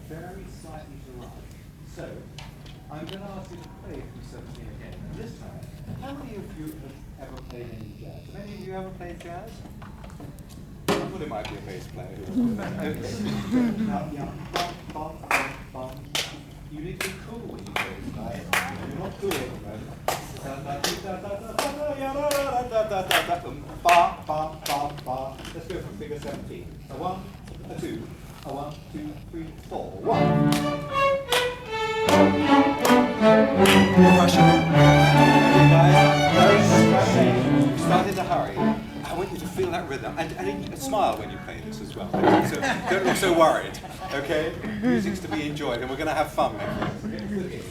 very slightly to right. So, I'm going to ask you to play from 17 again. And this time, how many of you have ever played any jazz? Have any of you ever played jazz? I thought it might be a bass player. Okay. Now, yeah. Bum, bum, bum, bum. You need to be cool when you play this, right? You're not cool at the moment. Let's go from figure 17. A 1, a 2, a 1, 2, 3, 4. 1. Russian. Guys, very scratchy. You started to hurry. I want you to feel that rhythm and smile when you play this as well. So don't look so worried. Okay? Music's to be enjoyed, and we're going to have fun making it. Okay.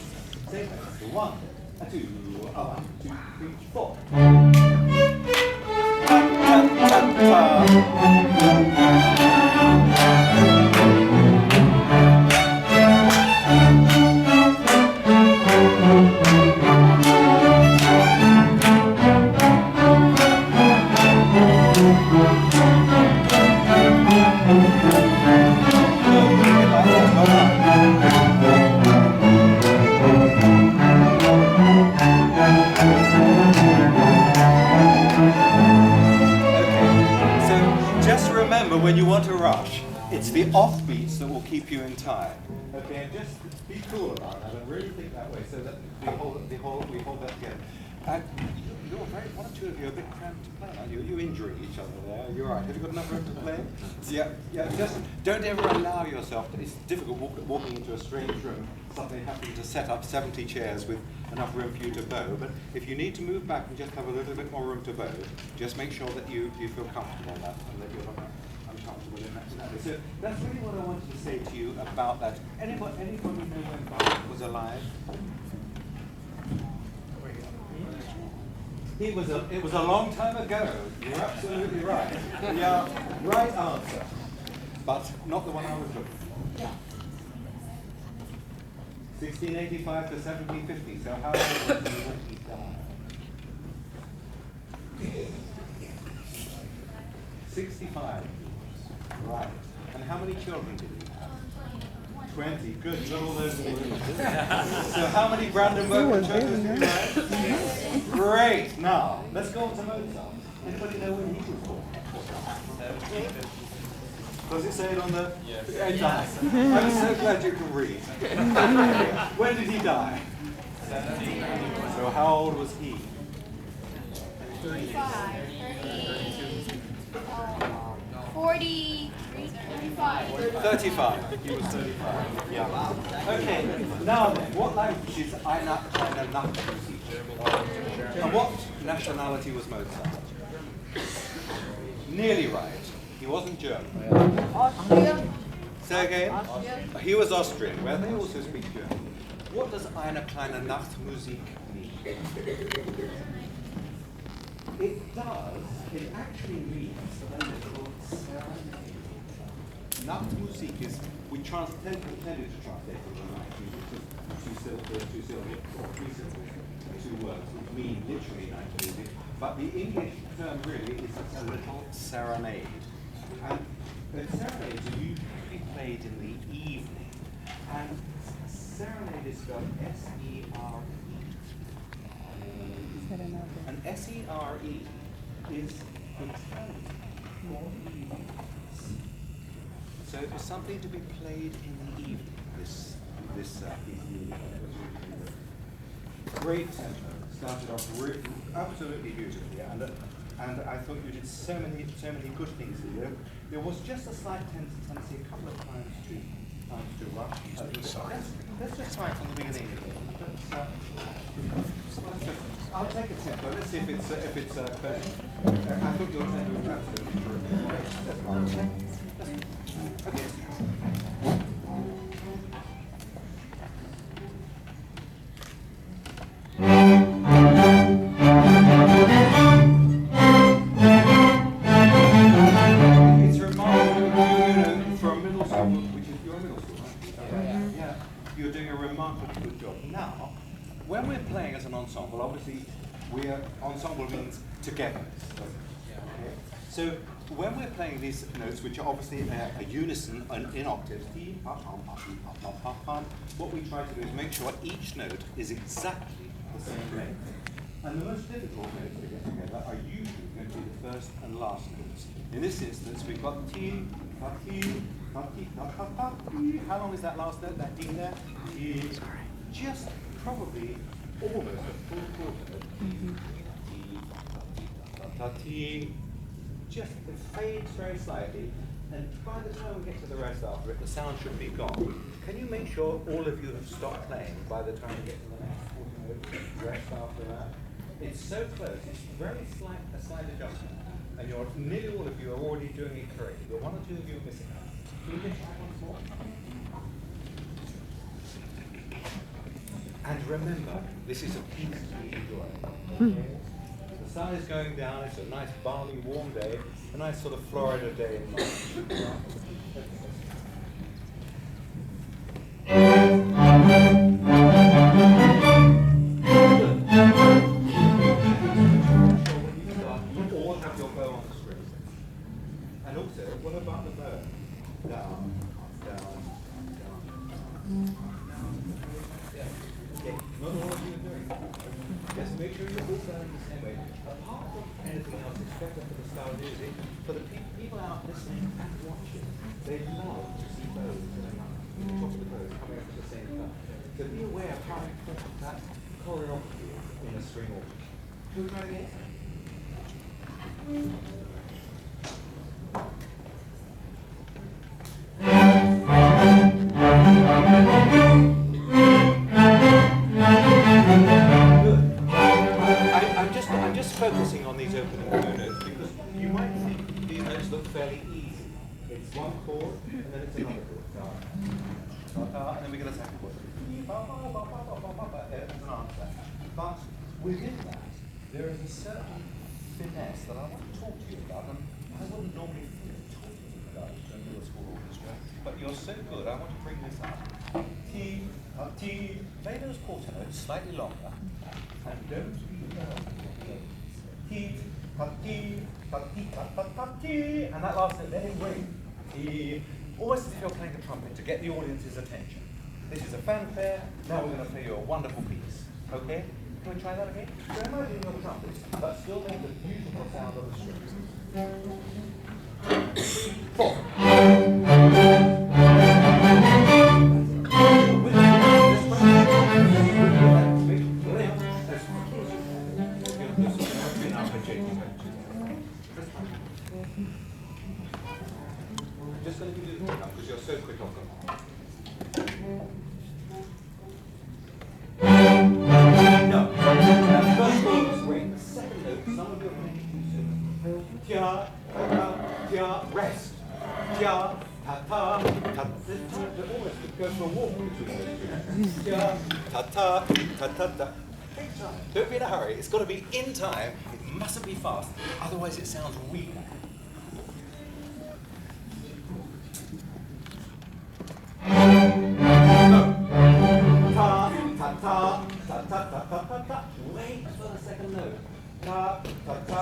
Same thing. So 1, a 2, a 1, 2, 3, 4. When you want to rush, it's the offbeats that will keep you in time. Okay, and just be cool about that and really think that way, so that we hold that together. And you're very, one or two of you are a bit cramped to play, aren't you? You're injuring each other there. You're right. Have you got enough room to play? Yeah. Just don't ever allow yourself to. It's difficult walking into a strange room, suddenly having to set up 70 chairs with enough room for you to bow. But if you need to move back and just have a little bit more room to bow, just make sure that you feel comfortable in that and that you're not uncomfortable in that. So that's really what I wanted to say to you about that. Anybody know when Bach was alive? It was a long time ago. You're absolutely right. Yeah, right answer. But not the one I was looking for. 1685 to 1750. So how old was he when he died? 65. Right. And how many children did he have? 20. Good. You got all those in the room. So how many Brandenburg churches did he have? Great. Now, let's go on to Mozart. Anybody know when he was born? Does it say it on the... Yeah. I'm so glad you can read. When did he die? 1791. So how old was he? 35. 40. 35. He was 35. Yeah. Okay. Now then, what language is Eine, Kleine, Nachtmusik? And what nationality was Mozart? Nearly right. He wasn't German. Austria. Say again? He was Austrian, where they also speak German. What does Eine, Kleine, Nachtmusik mean? It does. It actually means a little serenade. Nachtmusik is, we tended to translate it from night music to two syllables, or three syllables, two words, which mean literally night music. But the English term really is a little serenade. And the serenades are usually played in the evening. And serenade is spelled S-E-R-E. And S-E-R-E is Italian for evenings. So it was something to be played in the evening, this great tempo. Started off absolutely beautifully, and I thought you did so many good things here. There was just a slight tendency a couple of times to rush. Let's just try it from the beginning again. I'll take a tempo. Let's see if it's perfect. I thought your tempo was absolutely terrific. Okay. It's remarkable, for a middle school, which is your middle school, right? Yeah. You're doing a remarkably good job. Now, when we're playing as an ensemble, obviously, ensemble means togetherness. Okay? So when we're playing these notes, which are obviously a unison and in octaves, T, pa, pam, pa, pam, pa, pam, pa, pam, what we try to do is make sure each note is exactly the same length. And the most difficult notes to get together are usually going to be the first and last notes. In this instance, we've got T, ta, T, ta, T, ta, ta, ta, T. How long is that last note, that D there? T. Just probably almost a full quarter note. T, ta, ta, T. Just it fades very slightly, and by the time we get to the rest after it, the sound should be gone. Can you make sure all of you have stopped playing by the time we get to the next quarter note, rest after that? It's so close, it's a slight adjustment, and nearly all of you are already doing it correctly, but one or two of you are missing out. Can you just try once more? And remember, this is a piece to enjoy. Okay? The sun is going down, it's a nice balmy warm day, a nice sort of Florida day in March. You all have your bow on the string. And also, what about the bow? Down, down, down. Okay, not all of you are doing it. Just make sure you're all sounding the same way. Apart from anything else, it's better for the style of music. For the people out listening and watching, they love to see bows going up. The top of the bows coming up at the same time. So be aware of how important that choreography is in a string orchestra. Should we try it again? I'm just focusing on these opening two notes because you might think these notes look fairly easy. It's one chord and then it's another chord. And then we get a second chord. As an answer. But within that, there is a certain finesse that I want to talk to you about, and I wouldn't normally think of talking about it in a middle school orchestra, but you're so good, I want to bring this up. T, T, play those quarter notes slightly longer, and don't be T, ta, T, ta, T, ta, ta, ta, T, and that last note, let it ring. T, almost as if you're playing a trumpet to get the audience's attention. This is a fanfare, now we're going to play you a wonderful piece, okay? Can we try that again? So imagine you're the trumpet, but still make the beautiful sound of the strings. 4. I'm just going to give you the time because you're so quick off the mark. No. First note is ring. The second note, some of you are playing too soon. Tia, ta, tia, rest. Tia, ta, ta, ta. There's time to almost go for a walk between those two. Tia, ta, ta, ta, ta, ta. Take time. Don't be in a hurry. It's got to be in time. It mustn't be fast. Otherwise, it sounds weak. Ta, ta, ta, ta, ta, ta, ta. Wait for the second note. Ta, ta, ta,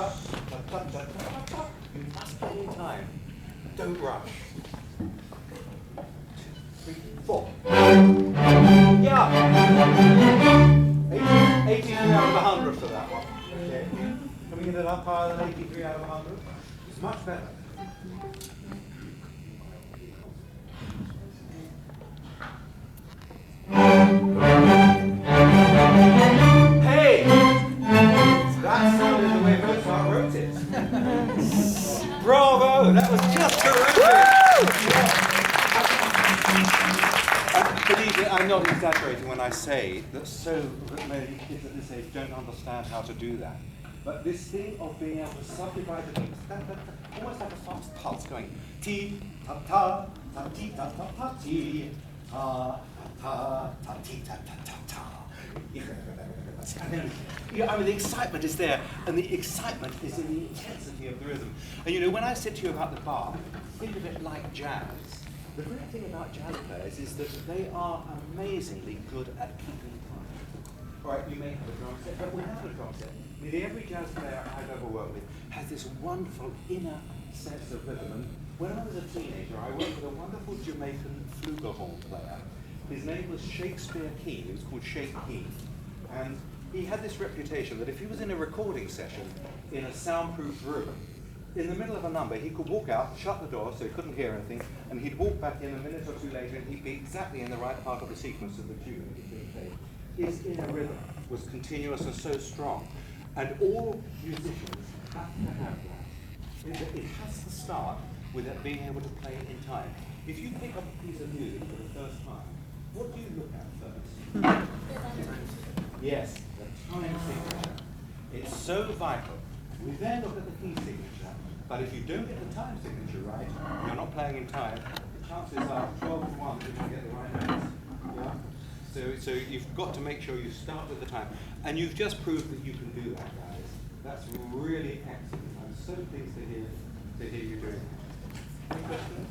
ta, ta, ta, ta, ta. You must play in time. Don't rush. 2, 3, 4. Yeah. 83 out of 100 for that one. Okay. Can we get it up higher than 83 out of 100? It's much better. Hey! That sounded the way Mozart wrote it. Bravo! That was just terrific! Believe me, I'm not exaggerating when I say that many kids at this age don't understand how to do that. But this thing of being able to subdivide the beats, almost like a fast pulse going T, ta, ta, ta, ti, ta, ta, ta, ti, ta, ta, ta, ti, ta, ta, ta, ta. And then, the excitement is there, and the excitement is in the intensity of the rhythm. And when I said to you about the bar, think of it like jazz. The great thing about jazz players is that they are amazingly good at keeping time. All right, you may have a drum set, but without a drum set, every jazz player I've ever worked with has this wonderful inner sense of rhythm. And when I was a teenager, I worked with a wonderful Jamaican flugelhorn player. His name was Shakespeare Keane. He was called Shake Keane. And he had this reputation that if he was in a recording session in a soundproof room, in the middle of a number, he could walk out, shut the door so he couldn't hear anything, and he'd walk back in a minute or two later and he'd be exactly in the right part of the sequence of the tune that he's being played. His inner rhythm was continuous and so strong. And all musicians have to have that. It has to start with it being able to play in time. If you pick up a piece of music for the first time, what do you look at first? Yes, the time signature. It's so vital. We then look at the key signature, but if you don't get the time signature right, you're not playing in time, the chances are 12 to 1 that you get the right notes. Yeah? So you've got to make sure you start with the time. And you've just proved that you can do that, guys. That's really excellent. I'm so pleased to hear you doing that. Any questions?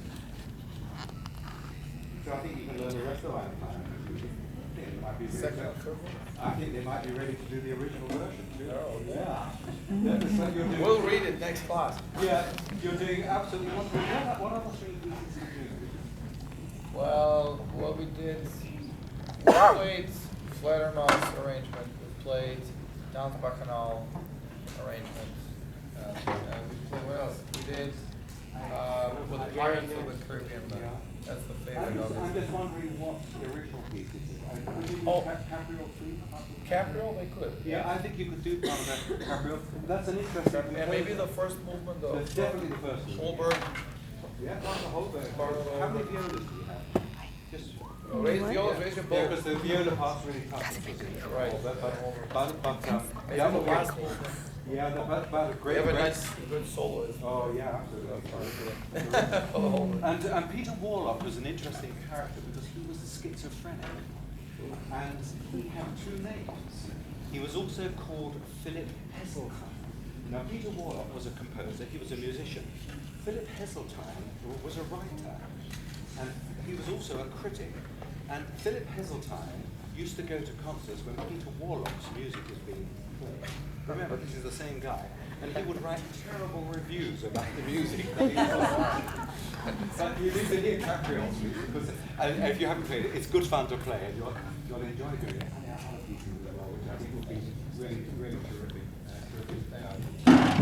So I think you can learn the rest of the time. I think they might be ready to do the original version too. Oh, yeah. We'll read it next class. Yeah, you're doing absolutely wonderful. What other three pieces did you do? Well, what we did, we played Fledermaus arrangement, we played Dance Bacchanal arrangement, and we played, what else? We did with the Pirates of the Caribbean. That's the favorite of it. I'm just wondering what the original piece is. Capriol Suite? Capriol, they could. Yeah, I think you could do part of that Capriol. That's an interesting. And maybe the first movement of That's definitely the first one. Holberg. Yeah, not the Holberg. How many violas do you have? Just Raise violas, raise your bow. because the viola part's really tough. Right. But Yeah, the last movement. yeah, but a great. We have a nice, good soloist. Oh yeah, absolutely. And Peter Warlock was an interesting character because he was a schizophrenic, and he had two names. He was also called Philip Heseltine. Now Peter Warlock was a composer. He was a musician. Philip Heseltine was a writer, and he was also a critic. And Philip Heseltine used to go to concerts when Peter Warlock's music was being played. Remember, this is the same guy. And he would write terrible reviews about the music that he was. But you need to hear Capriol's music, because if you haven't played it, it's good fun to play, and you'll enjoy doing it. And there are other pieces as well, which I think will be really, really terrific.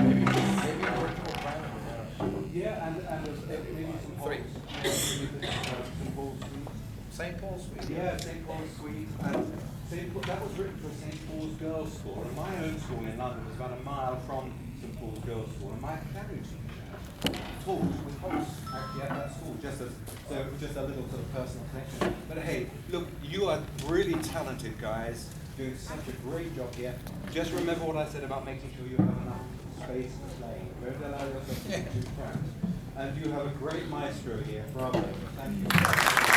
Maybe a virtual plan. Yeah, and maybe some Three. St. Paul's Suite. St. Paul's Suite. Yeah, St. Paul's Suite. And that was written for St. Paul's Girls' School. And my own school in London was about a mile from St. Paul's Girls' School. And my piano teacher taught with hosts actually at that school, just a little sort of personal connection. But hey, look, you are really talented guys, doing such a great job here. Just remember what I said about making sure you have enough space to play. Don't allow yourself to be too cramped. And you have a great maestro here. Bravo. Thank you.